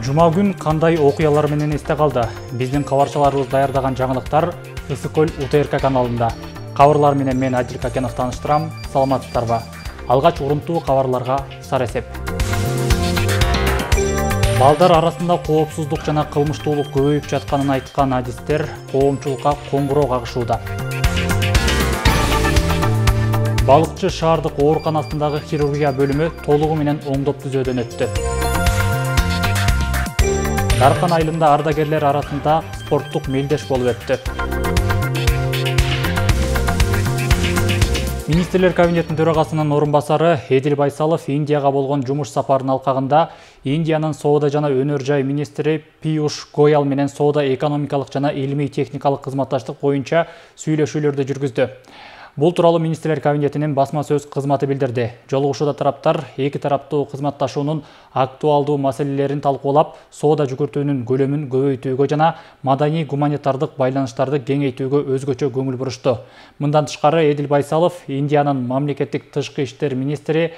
Жума күн кандай окуялар менен эсте калды? Биздин кабарчыларыбыз даярдаган жаңылыктар Ысык көл УТРК каналында. Кабарлар менен мен Адил Какенов таныштырам. Саламатсыздарбы? Алгач урунтуу кабарларга сар эсеп. Балдар арасында коопсуздук жана кылмыштуулук көбөйүп жатканын айткан адистер коомчулукка коңгуроо кагышууда. Балыкчы шаардык ооруканасындагы хирургия бөлүмү толугу менен оңдоп түзөөдөн өттү. Даркан айылында ардагерлер арасында спорттук мелдеш болуп өттү. Министрлер кабинетинин төрагасынын орун басары Эдил Байсалов Индияга болгон жумуш сапарынын алкагында Индиянын соода жана өнөр жай министри Пиюш Гоял менен соода экономикалык жана илимий техникалык кызматташтык боюнча сүйлөшүүлөрдү жүргүздү. Бул тууралуу Министрлер кабинетинин басма сөз кызматы билдирди. Жолугушууда тараптар эки тараптуу кызматташуунун актуалдуу маселелерин талкуулап, соода жүгүртүүнүн көлөмүн көбөйтүүгө жана маданий гуманитардык байланыштарды кеңейтүүгө өзгөчө көңүл бурушту. Мындан тышкары Эдил Байсалов Индиянын мамлекеттик тышкы иштер министри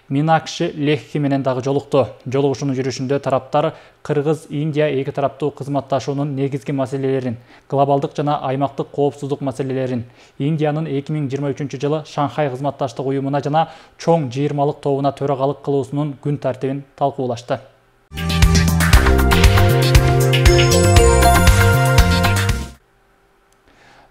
Минакши Леххи менен дагы жолукту. Жолугушуунун жүрүшүндө тараптар Кыргыз-Индия эки тараптуу кызматташуунун негизги маселелерин, глобалдык жана аймактык коопсуздук маселелерин, Индиянын 2023-жылы Шанхай кызматташтык уюмуна жана чоң жыйырмалык тобуна төрагалык кылуусунун күн тартибин талкуулашты.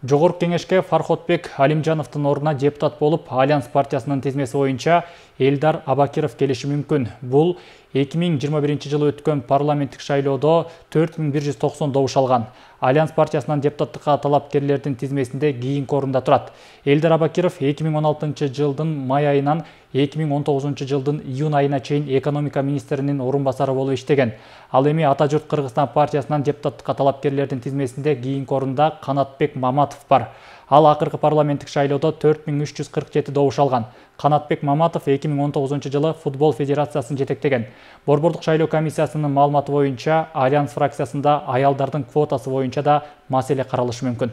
Жогорку кеңешке Фарходбек Алимжановдун ордуна депутат болуп, Альянс партиясынын тизмеси боюнча Элдар Абакиров келиши мүмкүн. Бул 2021-жылы өткөн парламенттик шайлоодо 4190 добуш алган. Альянс партиясынан депутаттыкка талапкерлердин тизмесинде кийинки орунда турат. Элдар Абакиров 2016-жылдын май айынан 2019-жылдын июнь айына чейин экономика министринин орун басары болуп иштеген. Ал эми Ата журт Кыргызстан партиясынан депутаттыкка талапкерлердин тизмесинде кийинки орунда Канатбек Маматов бар. Ал акыркы парламенттик шайлоодо 4347 добуш алган. Канатбек Маматов 2019-жылы футбол федерациясын жетектеген. Борбордук шайлоо комиссиясынын маалыматы боюнча Альянс фракциясында аялдардын квотасы боюнча да маселе каралышы мүмкүн.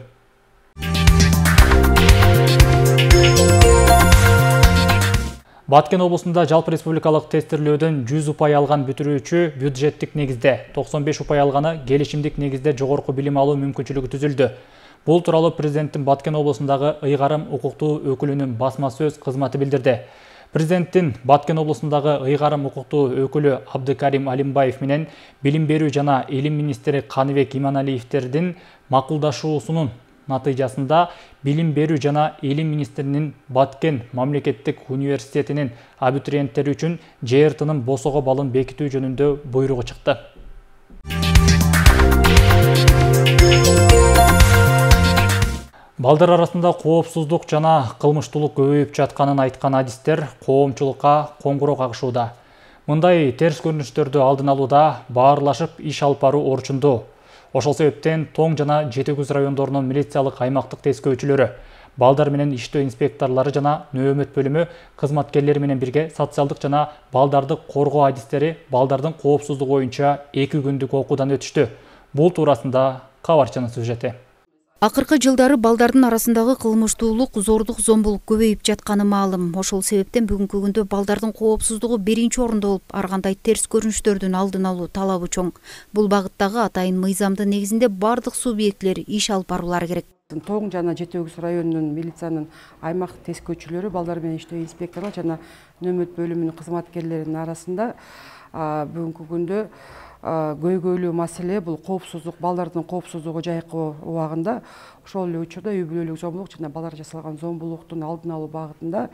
Баткен облусунда жалпы республикалык тестирлөөдөн 100 упай алган бүтүрүүчү бюджеттик негизде, 95 упай алганы келишимдик негизде жогорку билим алуу мүмкүнчүлүгү түзүлдү. Бул тууралуу президенттин Баткен облусундагы ыйгарым укуктуу өкүлүнүн басма сөз кызматы билдирди. Президенттин Баткен облусундагы ыйгарым укуктуу өкүлү Абдыкарим Алимбаев менен билим берүү жана илим министри Каныбек Иманалиевтердин макулдашуусунун натыйжасында билим берүү жана илим министринин Баткен мамлекеттик университетинин абитуриенттери үчүн ЖРТнын босого балын бекитүү жөнүндө буйругу чыкты. Балдар арасында коопсуздук жана кылмыштуулук көбөйүп жатканын айткан адистер коомчулукка коңгуроо кагышууда. Мындай терс көрүнүштөрдү алдын алууда баарлашып иш алып баруу орчундуу. Ошол себептен Тоң жана Жети Күз райондорунун милициялык аймактык тескөөчүлөрү, балдар менен иштөө инспекторлору жана нөөмөт бөлүмү кызматкерлери менен бирге социалдык жана балдарды коргоо адистери балдардын коопсуздугу боюнча 2 күндүк окуудан өтүштү. Бул туурасында кабарчынын сюжети. Акыркы жылдары балдардын арасындагы кылмыштуулук, зордук, зомбулук көбөйүп жатканы маалым. Ошол себептен бүгүнкү күндө балдардын коопсуздугу биринчи орунда болуп, ар кандай терс көрүнүштөрдүн алдын алуу талабы чоң. Бул багыттагы атайын мыйзамдын негизинде бардык субъектлер иш алып баруулары керек. Тоң жана Жети Күз районунун милициянын аймактык тескөөчүлөрү, балдар менен иштөө инспекторлор жана нөөмөт бөлүмүнүн кызматкерлеринин арасында бүгүнкү күндө көйгөйлүү маселе бул коопсуздук, балдардын коопсуздугу жайкы убагында, ошол эле учурда үй бүлөлүк зомбулук жана балдарга жасалган зомбулуктун алдын алуу багытында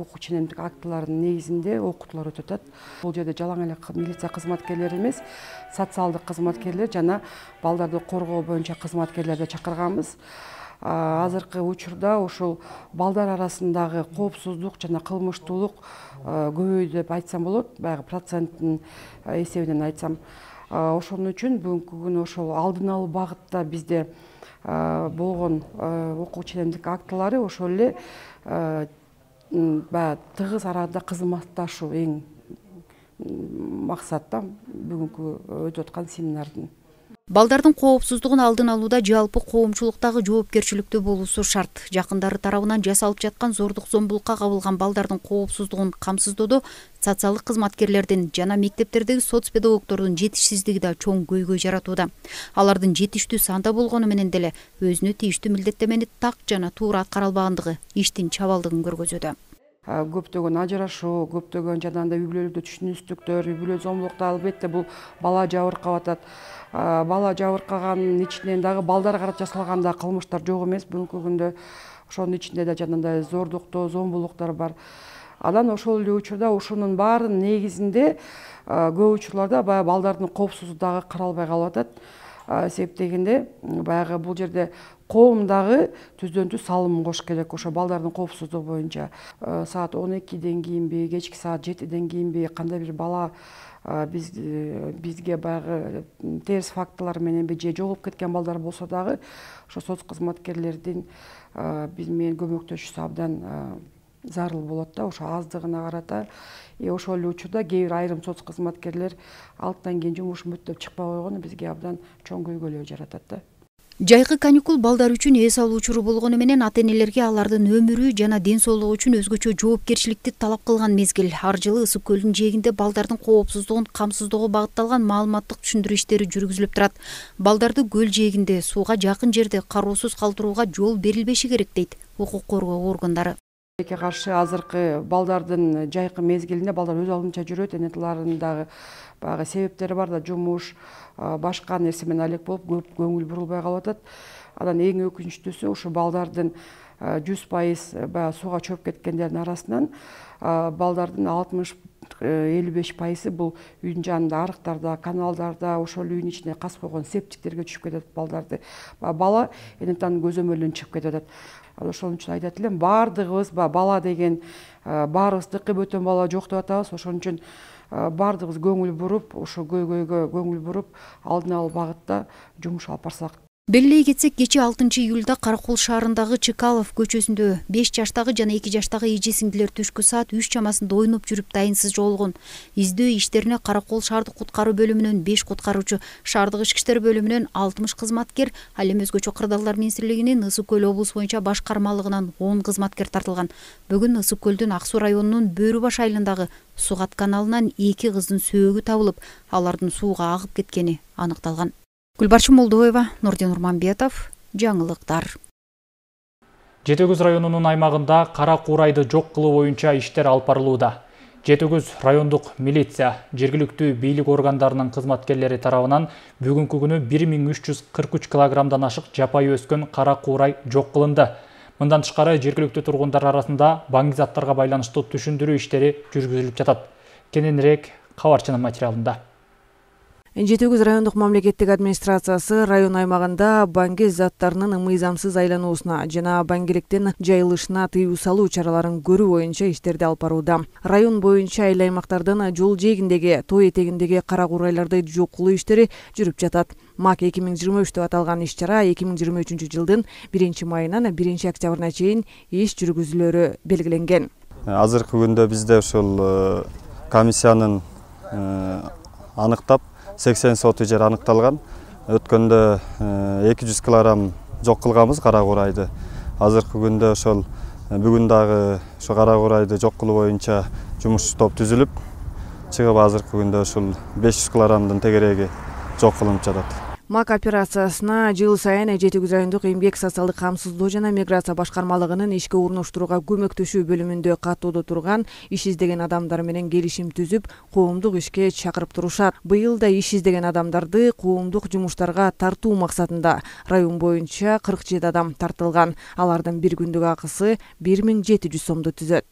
укук ченемдик актыларынын негизинде окутуулар өтүп атат. Бул жерде жалаң эле милиция кызматкерлери эмес, социалдык кызматкерлер жана балдарды коргоо боюнча кызматкерлерди чакырганбыз. Азыркы учурда ушул балдар арасындагы коопсуздук жана кылмыштуулук көбөйдү деп айтсам болот, баягы проценттин эсебинен айтсам. Ошон үчүн бүгүнкү күнү ошол алдын алуу багытта бизде болгон укук ченемдик актылары ошол эле баягы тыгыз арада кызматташуу эң максат да бүгүнкү өтүп аткан семинардын. Балдардын коопсуздугун алдын алууда жалпы коомчулуктагы жоопкерчиликтүү болуусу шарт. Жакындары тарабынан жасалып жаткан зордук зомбулукка кабылган балдардын коопсуздугун камсыздоодо социалдык кызматкерлердин жана мектептердеги соц педагогдордун жетишсиздиги да чоң көйгөй жаратууда. Алардын жетиштүү санда болгону менен деле өзүнө тийиштүү милдеттемени так жана туура аткара албагандыгы иштин чабалдыгын көргөзүүдө. Көптөгөн ажырашуу, көптөгөн жаданда үй бүлөлүктө түшүнүстүктөр, үй бүлө зомбулукта албетте бул бала жабыркап атат. Бала жабыркаганын ичинен дагы балдар карата жасалган да кылмыштар жок эмес. Бүгүнкү күндө ошонун ичинде да жанагындай зордуктоо, зомбулуктар бар. Анан ошол эле учурда ушунун баарынын негизинде көп учурларда баягы балдардын коопсуздугу дагы каралбай калып атат. Себеп дегенде баягы бул жерде коом дагы түздөн түз салым кош керек ошо балдардын коопсуздугу боюнча. Саат 12ден кийинби, кечки саат 7ден кийинби кандай бир бала бизге баягы терс фактылар мененби же жоголуп кеткен балдар болсо дагы ошо соц кызматкерлердин биз менен көмөктөшүүсү абдан зарыл болот да, ошо аздыгына карата. Ошол эле учурда кээ бир айрым соц кызматкерлер алтыдан кийин жумушун бүттөп чыкпай койгону бизге абдан чоң көйгөйлөр жаратат да. Жайкы каникул балдар үчүн эс алуучу болгону менен ата-энелерге алардын өмүрү жана ден соолугу үчүн өзгөчө жоопкерчиликти талап кылган мезгил. Ар жылы Ысык көлдүн жээгинде балдардын коопсуздугун камсыздоого багытталган маалыматтык түшүндүрүү иштери жүргүзүлүп турат. Балдарды көл жээгинде сууга жакын жерде кароосуз калтырууга жол берилбеши керек дейт укук коргоо органдары. Каршы азыркы балдардын жайкы мезгилинде балдар өз алдынча жүрөт, энетиларынын дагы баягы себептери бар да, жумуш, башка нерсе менен алек болуп көп көңүл бурулбай калып атат. Анан эң өкүнүчтүүсү ушу балдардын 100% баягы сууга чөп кеткендердин арасынан балдардын 60-55% бул үйдүн жанында арыктарда, каналдарда, ошол үйдүн ичине кас койгон септиктерге түшүп кетет балдарды. Бала энетанын көзөмөлүнөн чыгып кетип атат. Ошон үчүн айтат элем, баардыгыбыз бала деген баарыбыз дыкы бөтөн бала жок деп атабыз. Ошон үчүн баардыгыбыз көңүл буруп, ошо көйгөйгө көңүл буруп, алдын алуу багытта жумуш алып барсак. Белгилей кетсек, кечээ 6-июлда Каракол шаарындагы Чыкалов көчөсүндө 5 жаштагы жана 2 жаштагы эже-сиңдилер түшкү саат 3 чамасында ойноп жүрүп дайынсыз жоголгон. Издөө иштерине Каракол шаардык куткаруу бөлүмүнөн 5 куткаруучу, шаардык ички иштер бөлүмүнөн 60 кызматкер, ал эми өзгөчө кырдаалдар министрлигинин Ысык көл облус боюнча башкармалыгынан 10 кызматкер тартылган. Бүгүн Ысык көлдүн Ак Суу районунун Бөрүбаш айылындагы Сугат каналынан 2 кыздын сөөгү табылып, алардын сууга агып кеткени аныкталган. Гүлбарчын Молдоева, Нурдин Урманбетов, жаңылыктар. Жети Өгүз районунун аймагында кара куурайды жок кылуу боюнча иштер алып барылууда. Жети Өгүз райондук милиция, жергиликтүү бийлик органдарынын кызматкерлери тарабынан бүгүнкү күнү 1343 килограммдан ашык жапайы өскөн кара куурай жок кылынды. Мындан тышкары жергиликтүү тургундар арасында баңгизаттарга байланыштуу түшүндүрүү иштери жүргүзүлүп жатат. Кененирээк кабарчынын материалында. Жети Өгүз райондук мамлекеттик администрациясы район аймагында баңги заттарынын мыйзамсыз айлануусуна жана баңгиликтин жайылышына тыюу салуу чараларын көрүү боюнча иштерди алып барууда. Район боюнча айыл аймактардын жол жээгиндеги, тоо этегиндеги кара куурайларды жок кылуу иштери жүрүп жатат. МАК 2023 деп аталган иш чара 2023 жылдын 1 майынан 1 октябрына чейин иш жүргүзүлөрү белгиленген. Азыркы күндө бизде ушул комиссиянын аныктап 80 соты жер аныкталган. Өткөндө 200 килограмм жок кылганбыз кара куурайды. Азыркы күндө ошол бүгүн дагы ошо кара куурайды жок кылуу боюнча жумуш топ түзүлүп, чыгып азыркы күндө ушул 500 килограммдын тегереги жок кылынып жатат. МАК операциясына жыл сайын Жети Өгүз райондук эмгек социалдык камсыздоо жана миграция башкармалыгынын ишке орноштурууга көмөктөшүү бөлүмүндө каттоодо турган иш издеген адамдар менен келишим түзүп, коомдук ишке чакырып турушат. Быйыл да иш издеген адамдарды коомдук жумуштарга тартуу максатында район боюнча 47 адам тартылган. Алардын бир күндүк акысы 1700 сомду түзөт.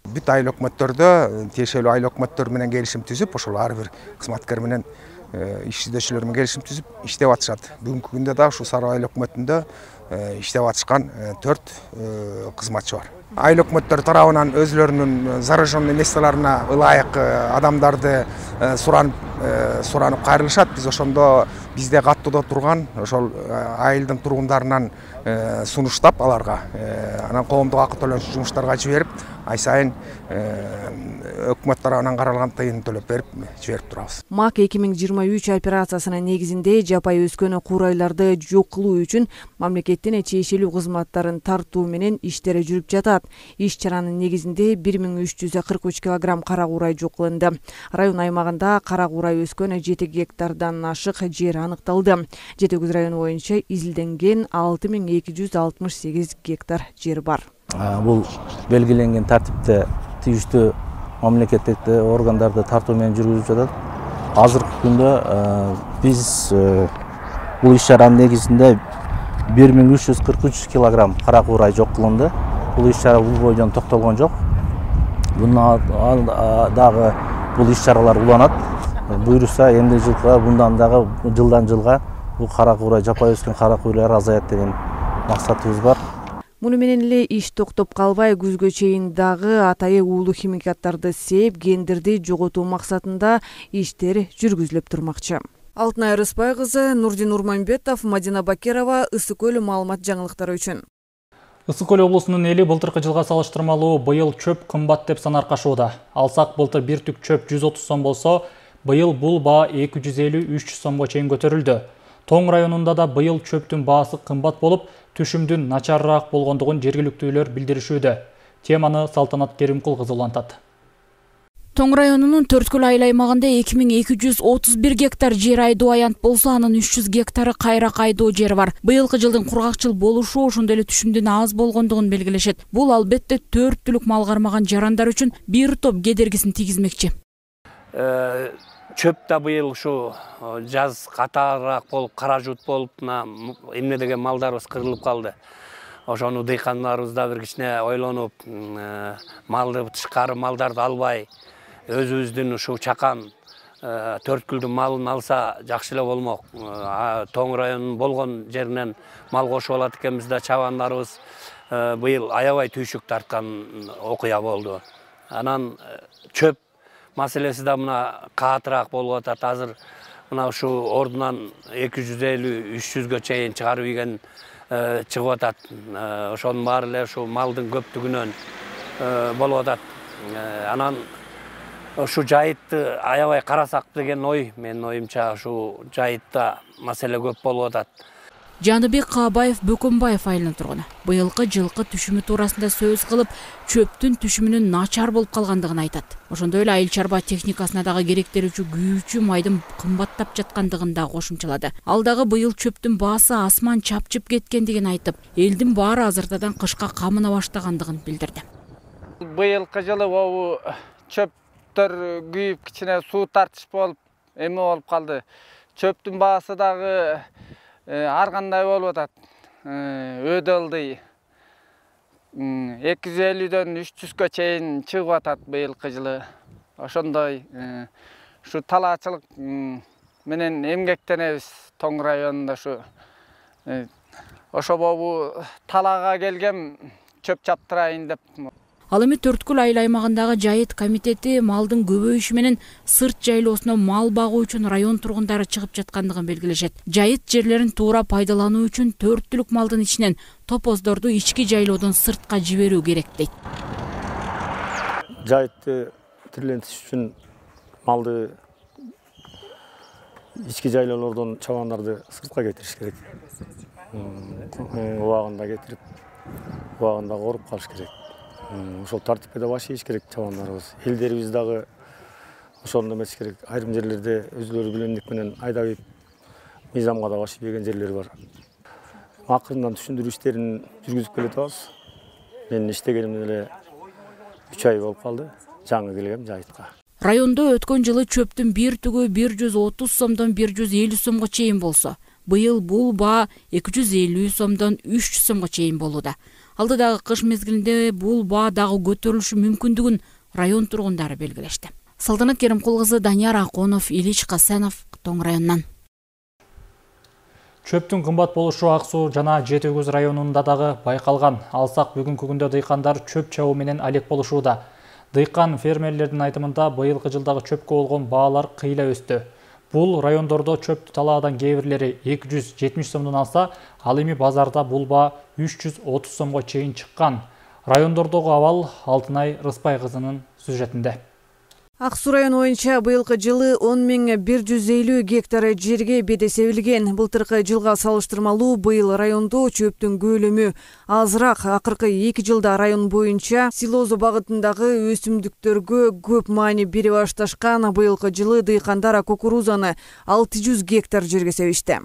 Бүт айыл өкмөттөрдө тиешелүү айыл өкмөттөр менен келишим түзүп, ошол ар бир кызматкер менен иш издөөчүлөр менен келишим түзүп иштеп атышат. Бүгүнкү күндө да ушу Сары айыл өкмөтүндө иштеп атышкан 4 кызматчы бар. айыл өкмөттөр тарабынан өзлөрүнүн зараженный местолоруна ылайык адамдарды суранып кайрылышат. Биз ошондо бизде каттоодо турган ошол айылдын тургундарынан сунуштап аларга анан коомдук акы төлөнчү жумуштарга жиберип, ай сайын өкмөт тарабынан каралган тыйын төлөп берип жиберип турабыз. МАК 2023 операциясынын негизинде жапай өскөн куурайларды жок кылуу үчүн мамлекеттин чечилүү кызматтарын тартуу менен иштери жүрүп жатат. Иш чаранын негизинде 1343 килограмм кара куурай жок кылынды. Район аймагында кара куурай өскөн 7 гектардан ашык жер аныкталды. Жети Өгүз району боюнча изилденген 6268 гектар жер бар. Бул белгиленген тартипте тийиштүү мамлекеттик органдарды тартуу менен жүргүзүлүп жатат. Азыркы күндө биз бул иш чаранын негизинде 1343 килограмм кара куурай жок кылынды. Бул иш чара бул бойдон токтолгон жок. Дагы бул иш чаралар уланат. Буйруса эмне жылга bundan дагы жылдан жылга бул кара куурай жапай өскөн кара куурайлар азаят деген максатыбыз бар. Муну менен эле иш токтоп калбай күзгө чейин дагы атайы уулуу химикаттарды сээп, гендерди жоготуу максатында иштер жүргүзүлүп турмакчы. Алтынай Рыспай кызы, Нурдин Урманбетов, Мадина Бакирова, Ысык көл маалымат жаңылыктары үчүн. Ысык көл облусунун эли былтыркы жылга салыштырмалуу быйыл чөп кымбат деп сан аркашууда. Алсак былтыр бир түк чөп 130 сом болсо, быйыл бул баа 250-300 сомго чейин көтөрүлдү. Тоң районунда да быйыл чөптүн баасы кымбат болуп, түшүмдүн начарыраак болгондугун жергиликтүүлөр билдиришүүдө. Теманы Салтанат Керимкул кызы улантат. Тоң районунун Төрткүл айыл аймагында 2231 гектар жер айдоо аянт болсо, анын 300 гектары кайрак айдоо жер бар. Быйылкы жылдын кургакчыл болушу ошондой эле түшүмдүн аз болгондугун белгилешет. Бул албетте 4 түлүк мал кармаган жарандар үчүн бир топ кедергисин тийгизмекчи. Чөп да быйыл ушу жаз катаараак болуп, кара жут болуп, эмне деген малдарыбыз кырылып калды. Ошону дыйкандарыбыз да бир кичине ойлонуп, малды тышкары малдарды албай, өзүбүздүн ушу чакан Төрткүлдүн малын алса жакшы эле болмок. Тоң районунун болгон жеринен мал кошуп алат экенбиз да, чабандарыбыз быйыл аябай түйшүк тарткан окуя болду. Анан чөп маселеси да мына каатыраак болуп атат. Азыр мына ушу ордунан 250-300гө чейин чыгарып ийген чыгып атат. Ошонун баары эле ушу малдын көптүгүнөн болуп атат. Анан ушу жайытты аябай карасак деген ой, менин оюмча ушу жайытта маселе көп болуп атат. Жаныбек Каабаев Бөкөнбаев айылынын тургуну. Быйылкы жылкы түшүмү туурасында сөз кылып, чөптүн түшүмүнүн начар болуп калгандыгын айтат. Ошондой эле айыл чарба техникасына дагы керектерүүчү күйүүчү майдын кымбаттап жаткандыгын да кошумчалады. Ал дагы быйыл чөптүн баасы асман чапчып кеткендигин айтып, элдин баары азыртадан кышка камына баштагандыгын билдирди. Быйылкы жылы бул чөптөр күйүп, кичине суу тартыш болуп, эме болуп калды. Чөптүн баасы дагы ар кандай болуп атат. Өдөлдүй 250дөн 300гө чейин чыгып атат быйылкы жылы. Ошондой ушу талаачылык менен эмгектенебиз Тоң районунда ушу. Ошо болуп талаага келгем чөп чаптырайын деп. Ал эми Төрткүл айыл аймагындагы жайыт комитети малдын көбөйүшү менен сырт жайлоосуна мал багуу үчүн район тургундары чыгып жаткандыгын белгилешет. Жайыт жерлерин туура пайдалануу үчүн 4 түлүк малдын ичинен топоздорду ички жайлоодон сыртка жиберүү керек дейт. Жайытты тирилентиш үчүн малды ички жайлоолордон чабандарды сыртка кетириш керек. Убагында кетирип, убагында коруп калыш керек. Ошол тартипке да баш ийиш керек чабандарыбыз. Элдерибиз дагы ошондо эмес керек. Айрым жерлерде өзүлөрү билемдик менен айдап мыйзамга да баш ийбеген жерлер бар. Акырындан түшүндүрүү иштерин жүргүзүп келатабыз. Мен иштегенимден эле 3 ай болуп калды. Жаңы келгем жайытка. Райондо өткөн жылы чөптүн бир түгү 130 сомдон 150 сомго чейин болсо, быйыл бул баа 250 сомдон 300 сомго чейин болууда. Алдыдагы кыш мезгилинде бул баа дагы көтөрүлүшү мүмкүндүгүн район тургундары белгилешти. Салтанат Керимкул кызы, Данияр Аконов, Илич Касанов, Тоң районунан. Чөптүн кымбат болушу Ак Суу жана Жети Өгүз районунда дагы байкалган. Алсак бүгүнкү күндө дыйкандар чөп чабуу менен алек болушууда. Дыйкан фермерлердин айтымында быйылкы жылдагы чөпкө болгон баалар кыйла өстү. Бул райондордо чөптү талаадан кээ бирлери 270 сомдон алса, ал эми базарда бул баа 330 сомго чейин чыккан. Райондордогу абал Алтынай Рыспай кызынын сюжетинде. Ак Суу району боюнча быйылкы жылы 10.150 гектар жерге беде себилген. Былтыркы жылга салыштырмалуу быйыл райондо чөптүн көлөмү азыраак. Акыркы 2 жылда район боюнча силозо багытындагы өсүмдүктөргө көп маани бере башташкан. Быйылкы жылы дыйкандар кукурузаны 600 гектар жерге себишти.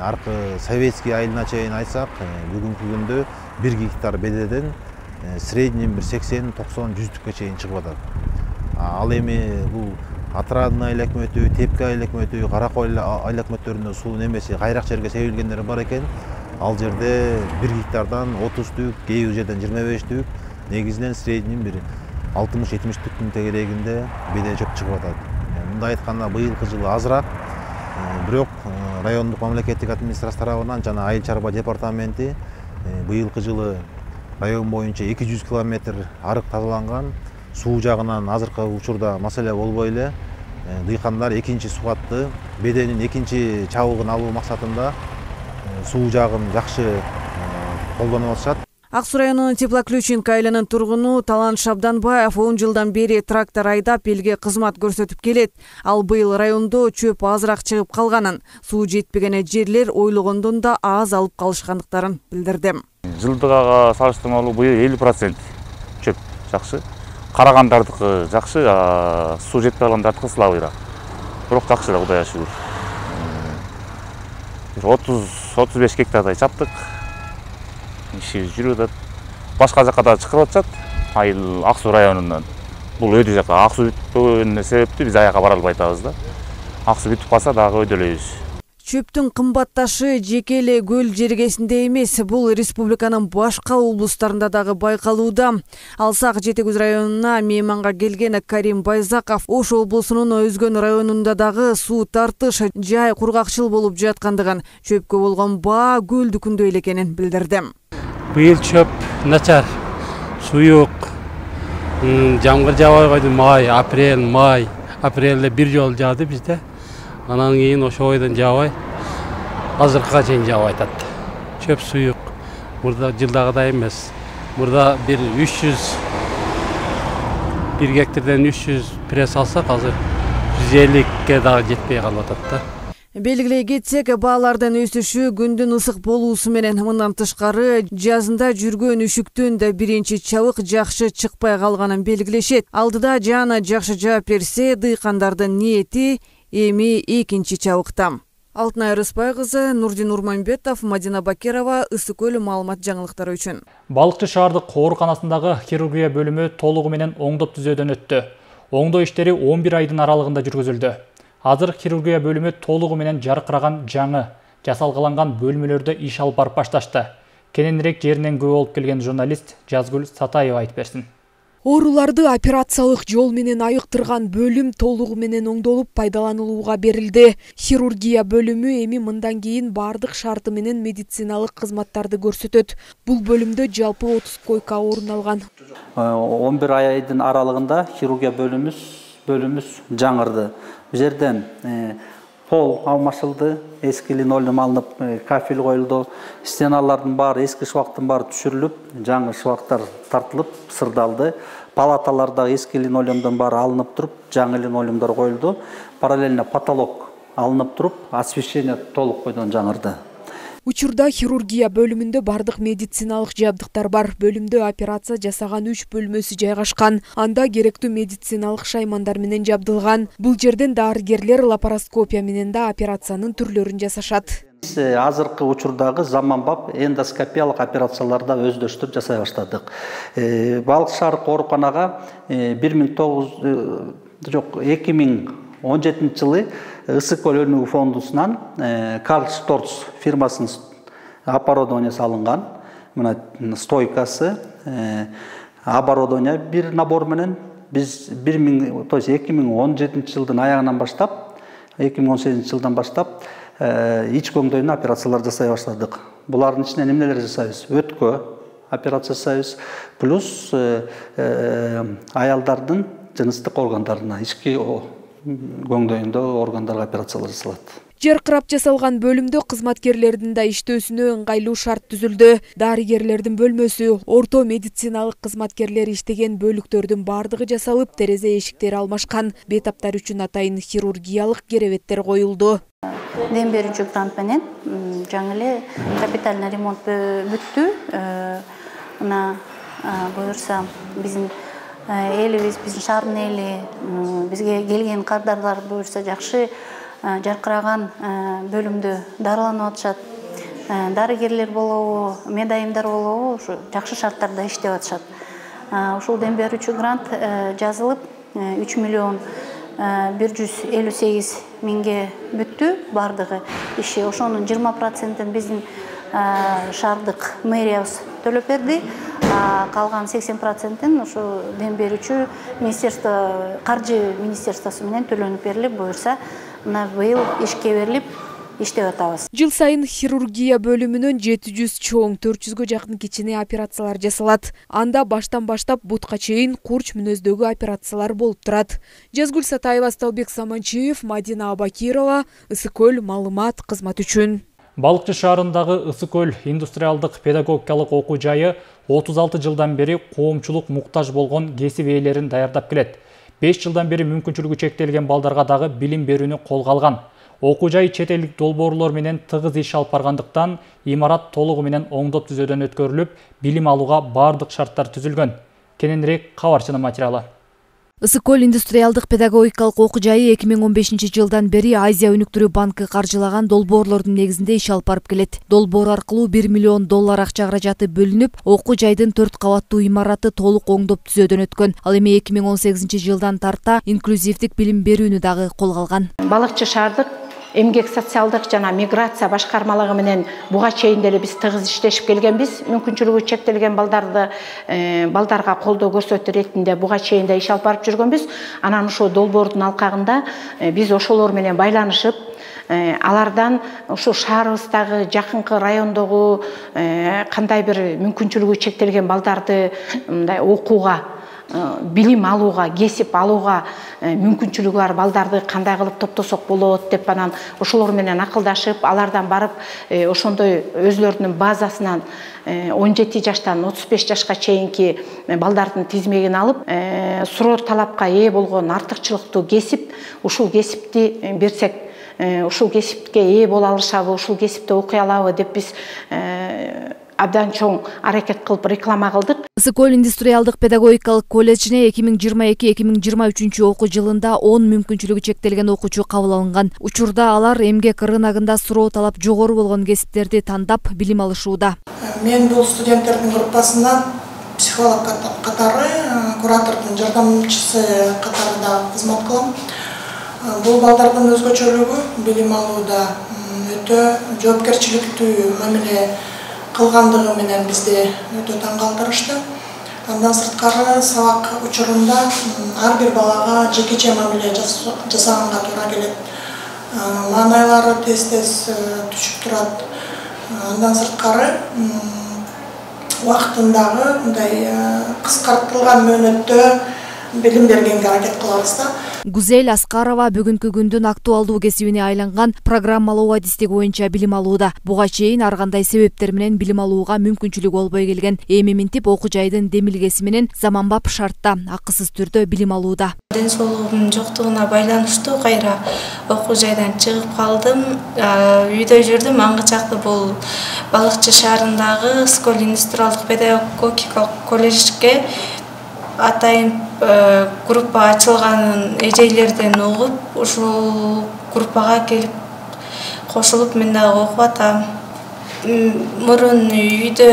Аркы советский айылына чейин айтсак, бүгүнкү күндө 1 гектар бедеден средний 80-90-100 чейин чыгып атат. Ал эми бул Атрадын айыл өкмөтү, Тепки айыл өкмөтү, Каракой айыл өкмөттөрүндө суу немеси кайрак жерге себилгендер бар экен. Ал жерде 1 гектардан 30 түк, кээ бир жерден 25 түк, негизинен средний бир 60-70 түктүн тегерегинде беде чөп чыгып атат. Мындай айтканда быйылкы жылы азыраак, бирок райондук мамлекеттик администрация тарабынан жана айыл чарба департаменти быйылкы жылы район боюнча 200 километр арык тазаланган. Суу жагынан азыркы учурда маселе болбой эле, дыйкандар экинчи сугатты беденин экинчи чабыгын алуу максатында суу жагын жакшы колдонуп атышат. Ак Суу районунун Теплоключенко айылынын тургуну Талант Шабданбаев 10 жылдан бери трактор айдап элге кызмат көрсөтүп келет. Ал быйыл райондо чөп азыраак чыгып калганын, суу жетпеген жерлер ойлогондон да аз алып калышкандыктарын билдирди. Жылдыга салыштырмалуу быйыл 50% чөп жакшы. Карагандардыкы жакшы, суу жетпей калгандардыкы слабыйраак. Бирок жакшы да, Кудайга шүгүр. 30-35 гектардай чаптык. Иши жүрүп атат. Башка жакка да чыгып атышат. Айыл Ак Суу районунан. Бул өйдө жакка Ак Суу бүтпөгөнүнө себептүү биз аяка бара албай атабыз да. Ак Суу бүтүп калса дагы өйдөлөйбүз. Чөптүн кымбатташы жеке эле көл жергесинде эмес, бул республиканын башка облустарында дагы байкалууда. Алсак Жети Өгүз районуна мейманга келген Карим Байзаков Ош облусунун өзгөн районунда дагы суу тартыш жай кургакчыл болуп жаткандыгын, чөпкө болгон баа көлдүкүндөй эле экенин билдирди. Быйыл чөп начар, суюк, жамгыр жабай койду, май, апрелде бир жол жаады бизде. Анан кийин ошо бойдон жабай, азыркыга чейин жабай атат. Чөп суюк, мурда жылдагыдай эмес. Мурда бир 1 гектардан 300 пресс алсак, азыр 150ке дагы жетпей калып атат да. Белгилей кетсек, баалардын өсүшү күндүн ысык болуусу менен, мындан тышкары жазында жүргөн үшүктүн да биринчи чабык жакшы чыкпай калганын белгилешет. Алдыда жана жакшы жаап берсе, дыйкандардын ниети эми экинчи чабыкта. Алтынай Рыспай кызы, Нурдин Урманбетов, Мадина Бакирова, Ысык Көл маалымат жаңылыктары үчүн. Балыкчы шаардык ооруканасындагы хирургия бөлүмү толугу менен оңдоп түзөөдөн өттү. Оңдоо иштери 11 айдын аралыгында жүргүзүлдү. Азыр хирургия бөлүмү толугу менен жаркыраган жаңы, жасалгаланган бөлмөлөрдө иш алып барып башташты. Кененирээк жеринен күбө болуп келген журналист Жазгүл Сатаева айтып берсин. Ооруларды операциялык жол менен айыктырган бөлүм толугу менен оңдолуп пайдаланылууга берилди. Хирургия бөлүмү эми мындан кийин бардык шарты менен медициналык кызматтарды көрсөтөт. Бул бөлүмдө жалпы 30 койка орун алган. 11 айдын аралыгында хирургия бөлүмүбүз жаңырды. Бул жерден пол алмашылды, эски линолеум алынып, кафель коюлду, стеналардын баары, эски шыбактын баары түшүрүлүп, жаңы шыбактар тартылып, сырдалды. Палаталарда эски линолеумдун баары алынып туруп, жаңы линолеумдар коюлду. Параллельно потолок алынып туруп, освещение толук бойдон жаңырды. Учурда хирургия бөлүмүндө бардык медициналык жабдыктар бар. Бөлүмдө операция жасаган 3 бөлмөсү жайгашкан. Анда керектүү медициналык шаймандар менен жабдылган. Бул жерден дарыгерлер лапароскопия менен да операциянын түрлөрүн жасашат. Азыркы учурдагы заманбап эндоскопиялык операцияларда өздөштүрүп жасай баштадык. Балыкчы шаардык ооруканага 2017 жылы Ысык Көл өнүгүү фондусунан Карл Шторц фирмасынын оборудованиясы алынган. Мына стойкасы, оборудование бир набор менен биз 2017 жылдын аягынан баштап, 2018 жылдан баштап ич көңдөйүнө операциялар жасай баштадык. Булардын ичинен эмнелер жасайбыз? Өткө операция жасайбыз, плюс аялдардын жыныстык органдарына, ички көңдөйүндө органдарга операциялар жасалат. Жер кырап жасалган бөлүмдө кызматкерлердин да иштөөсүнө ыңгайлуу шарт түзүлдү. Дарыгерлердин бөлмөсү, орто медициналык кызматкерлер иштеген бөлүктөрдүн бардыгы жасалып, терезе эшиктери алмашкан. Бейтаптар үчүн атайын хирургиялык керебеттер коюлду. Дем берүүчү грант менен жаңы эле капитальный ремонт бүттү. Мына буюрса биздин элибиз, биздин шаардын эли бизге келген кардарлар буюрса жакшы жаркыраган бөлүмдө дарыланып атышат. Дарыгерлер болобу, медайымдар болобу, ушу жакшы шарттарда иштеп атышат. Ушул дем берүүчү грант жазылып 3 миллион 158 миңге бүттү бардыгы иши. Ошонун 20%-ын биздин шаардык мэриябыз төлөп берди. Калган 80%-ын ушу дем берүүчү министерство, каржы министерствосу менен төлөнүп берилип, буюрса мына быйыл ишке берилип иштеп атабыз. Жыл сайын хирургия бөлүмүнөн 700 чоң, 400гө жакын кичине операциялар жасалат. Анда баштан баштап бутка чейин курч мүнөздөгү операциялар болуп турат. Жазгүл Сатаева, Сталбек Саманчиев, Мадина Абакирова, Ысык көл маалымат кызмат үчүн. Балыкчы шаарындагы Ысык көл индустриалдык педагогикалык окуу жайы 36 жылдан бери коомчулук муктаж болгон кесип ээлерин даярдап келет. 5 жылдан бери мүмкүнчүлүгү чектелген балдарга дагы билим берүүнү колго алган. Окуу жай чет элдик долбоорлор менен тыгыз иш алып баргандыктан имарат толугу менен оңдоп түзөөдөн өткөрүлүп, билим алууга бардык шарттар түзүлгөн. Кененирээк кабарчынын материалы. Ысык көл индустриалдык педагогикалык окуу жайы 2015 жылдан бери Азия өнүктүрүү банкы каржылаган долбоорлордун негизинде иш алып барып келет. Долбоор аркылуу 1 миллион доллар акча каражаты бөлүнүп, окуу жайдын 4 кабаттуу имараты толук оңдоп түзөөдөн өткөн. Ал эми 2018 жылдан тарта инклюзивдик билим берүүнү дагы колго алган. Балыкчы шаардык эмгек социалдык жана миграция башкармалыгы менен буга чейин деле биз тыгыз иштешип келгенбиз. Мүмкүнчүлүгү чектелген балдарга колдоо көрсөтүү иретинде буга чейин да иш алып барып жүргөнбүз. Анан ошол долбоордун алкагында биз ошолор менен байланышып, алардан ушу шаарыбыздагы жакынкы райондогу кандай бир мүмкүнчүлүгү чектелген балдарды мындай окууга, билим алууга, кесип алууга мүмкүнчүлүгү бар балдарды кандай кылып топтосок болот деп анан ошолор менен акылдашып, алардан барып ошондой өзлөрүнүн базасынан 17 жаштан 35 жашка чейинки балдардын тизмегин алып, суроо талапка ээ болгон артыкчылыктуу кесип, ушул кесипти берсек, ушул кесипке ээ боло алышабы, ушул кесипте окуй алабы деп биз абдан чоң аракет кылып реклама кылдык. Ысык көл индустриалдык педагогикалык колледжине 2022-2023 окуу жылында 10 мүмкүнчүлүгү чектелген окуучу кабыл алынган. Учурда алар эмгек рыногунда суроо талап жогору болгон кесиптерди тандап билим алышууда. Мен бул студенттердин группасынан психолог катары, куратордун жардамчысы катары да кызмат кылам. Бул балдардын өзгөчөлүгү билим алууда өтө жоопкерчиликтүү мамиле кылгандыгы менен бизди өтө таң калтырышты. Андан сырткары сабак учурунда ар бир балага жекече мамиле жасаганга туура келет. Маанайлары тез-тез түшүп турат. Андан сырткары убактындагы мындай кыскартылган мөөнөттө билим бергенге аракет кылабыз да. Гүзел Аскарова бүгүнкү күндүн актуалдуу кесибине айланган программалоо адистиги боюнча билим алууда. Буга чейин ар кандай себептер менен билим алууга мүмкүнчүлүгү болбой келген. Эми минтип окуу жайдын демилгеси менен заманбап шартта акысыз түрдө билим алууда. Ден соолугумдун жоктугуна байланыштуу кайра окуу жайдан чыгып калдым. Үйдө жүрдүм. Аңгычакты бул Балыкчы шаарындагы Ысык көл индустриалдык педагогикалык колледжге атайын группа ачылганын эжейлерден угуп, ушул группага келип кошулуп мен дагы окуп атам. Мурун үйдө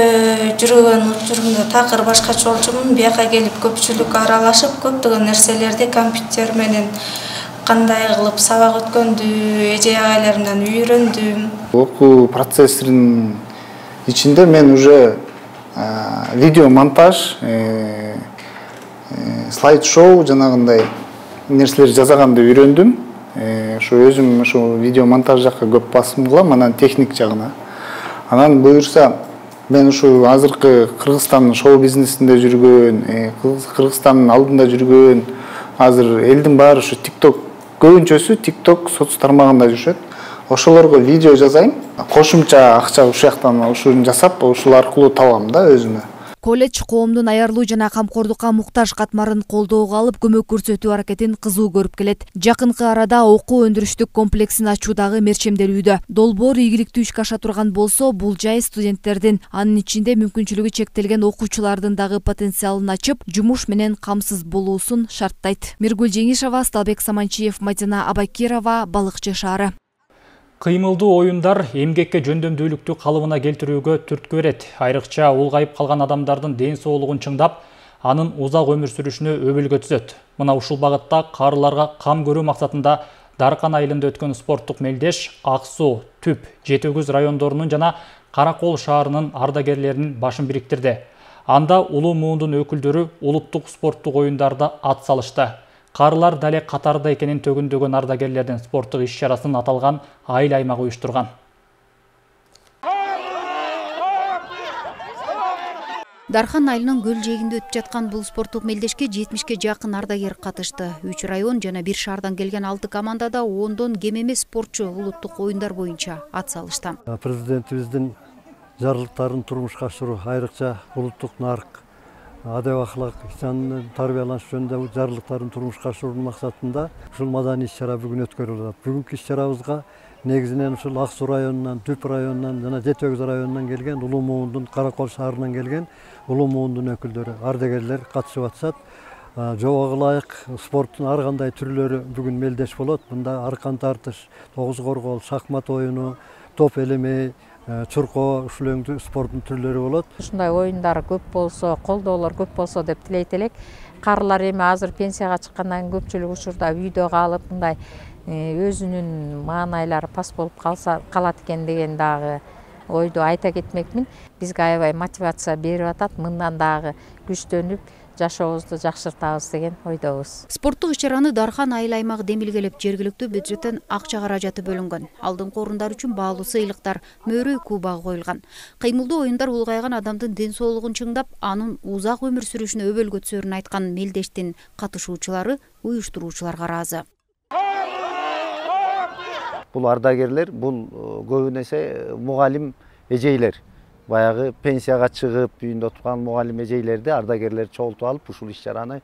жүргөн учурумда такыр башкача болчумун. Бияка келип көпчүлүк аралашып, көптөгөн нерселерди компьютер менен кандай кылып сабак өткөндү эже агайларымдан үйрөндүм. Окуу процессинин ичинде мен уже видео монтаж, слайд-шоу жанагындай нерселер жасаганды үйрөндүм. Ошо өзүм ошо видео монтаж жакка көп басым кылам, анан техник жагына. Анан буюрса мен ушу азыркы Кыргызстандын шоу бизнесинде жүргөн, Кыргызстандын алдында жүргөн, азыр элдин баары ушу TikTok, көбүнчөсү TikTok соц тармагында жүрүшөт. Ошолорго видео жазайм, кошумча акча ушул жактан ушуну жасап, ушул аркылуу табам да өзүмө. Колледж коомдун аярлуу жана камкордукка муктаж катмарын колдоого алып көмөк көрсөтүү аракетин кызуу көрүп келет. Жакынкы арада окуу өндүрүштүк комплексин ачуудагы мерчемделүүдө. Долбоор ийгиликтүү ишке аша турган болсо, бул жай студенттердин, анын ичинде мүмкүнчүлүгү чектелген окуучулардын дагы потенциалын ачып, жумуш менен камсыз болуусун шарттайт. Миргүл Жеңишова, Сталбек Саманчиев, Мадина Абакирова, Балыкчы шаары. Кыймылдуу оюндар эмгекке жөндөмдүүлүктү калыбына келтирүүгө түрткү берет. Айрыкча улгайып калган адамдардын ден соолугун чыңдап, анын узак өмүр сүрүшүнө өбөлгө түзөт. Мына ушул багытта карыларга кам көрүү максатында Даркан айылында өткөн спорттук мелдеш Ак Суу, Түп, Жети Өгүз райондорунун жана Каракол шаарынын ардагерлеринин башын бириктирди. Анда улуу муундун өкүлдөрү улуттук спорттук оюндарда ат салышты. Карылар дале катарда экенин төгүндөгөн ардагерлердин спорттук иш-чарасын аталган айыл аймагы уюштурган. Дархан айылынын көл жээгинде өтүп жаткан бул спорттук мелдешке 70ке жакын ардагер катышты. 3 район жана 1 шаардан келген 6 командада 10дон кем эмес спортчу улуттук оюндар боюнча ат салышты. Президентибиздин жарлыктарын турмушка ашыруу, айрыкча улуттук нарк, адеп ахлак, жан тарбияланыш жөнүндө жарлыктарын турмушка ашыруу максатында ушул маданий иш-чара бүгүн өткөрүлүп атат. Бүгүнкү иш-чарабызга негизинен ушул Ак Суу районунан, Түп районунан жана Жети Өгүз районунан келген, улуу муундун Каракол шаарынан келген улуу муундун өкүлдөрү, ардагерлер катышып атышат. Жобого ылайык спорттун ар кандай түрлөрү бүгүн мелдеш болот. Мында аркан тартыш, тогуз коргол, шахмат оюну, топ элемей, чуркоо, ушул спорттун түрлөрү болот. Ушундай оюндар көп болсо, колдоолор көп болсо деп тилейт элек. Карылар эми азыр пенсияга чыккандан кийин көпчүлүк учурда үйдө калып, мындай өзүнүн маанайлары пас болуп калат экен деген дагы ойду айта кетмекмин. Бизге аябай мотивация берип атат, мындан дагы күчтөнүп жашообузду жакшыртабыз деген ойдобуз. Спорттук иш-чараны Дархан айыл аймагы демилгелеп, жергиликтүү бюджеттен акча каражаты бөлүнгөн. Алдыңкы орундар үчүн баалуу сыйлыктар, мөөрөй кубагы коюлган. Кыймылдуу оюндар улгайган адамдын ден соолугун чыңдап, анын узак өмүр сүрүшүнө өбөлгө түзөрүн айткан мелдештин катышуучулары, уюштуруучуларга ыраазы. Бул ардагерлер, бул көбүн эсе мугалим эжейлер. Баягы пенсияга чыгып, үйүндө турган мугалим эжейлерди ардагерлер чогултуп алып, ушул иш-чараны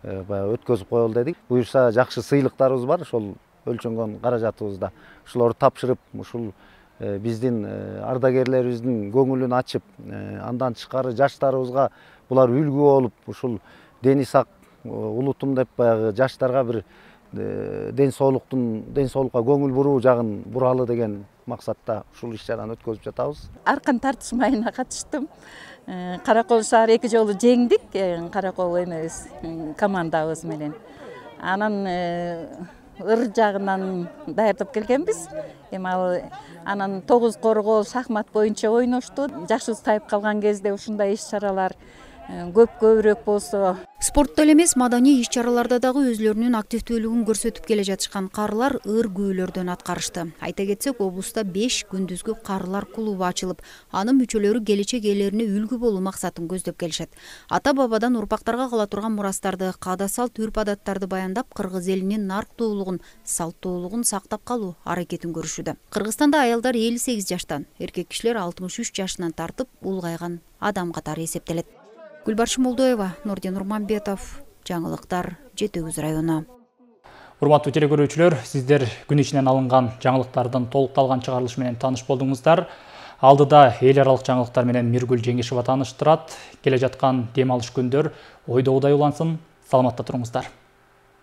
баягы өткөзүп коелу дедик. Буюрса жакшы сыйлыктарыбыз бар, ошол өлчөнгөн каражатыбызда. Ушулорду тапшырып, ушул биздин ардагерлерибиздин көңүлүн ачып, андан тышкары жаштарыбызга булар үлгү болуп, ушул дени сак улутум деп баягы жаштарга бир ден соолукка көңүл буруу жагын буралы деген максатта ушул иш-чараны өткөзүп жатабыз. Аркан тартыш майына катыштым. Каракол шаар 2 жолу жеңдик, Каракол эмебиз командабыз менен. Анан ыр жагынан даярдап келгенбиз. Эми ал анан 9 коргол шахмат боюнча ойношту. Жашыбыз тайып калган кезде ушундай иш-чаралар көбүрөөк болсо. Спортто эле эмес, маданий иш-чараларда дагы өзлөрүнүн активдүүлүгүн көрсөтүп келе жатышкан карылар ыр күбөлөрдөн аткарышты. Айта кетсек, облуста 5 күндүзгү карылар клубу ачылып, анын мүчөлөрү келечек ээлерине үлгү болуу максатын көздөп келишет. Ата бабадан урпактарга кала турган мурастарды, каада салт, үрп адаттарды баяндап, кыргыз элинин нарктуулугун, салттуулугун сактап калуу аракетин көрүшүүдө. Кыргызстанда аялдар 58 жаштан, эркек кишилер 63 жашынан тартып улгайган адам катары эсептелет. Гүлбарчын Молдоева, Нурдин Урманбетов, жаңылыктар, Жети Өгүз району. Урматтуу телекөрүүчүлөр, сиздер күн ичинен алынган жаңылыктардын толукталган чыгарылышы менен тааныш болдуңуздар. Алдыда эл аралык жаңылыктар менен Миргүл Жеңишова тааныштырат. Келе жаткан дем алыш күндөр ойдогудай улансын, саламатта туруңуздар.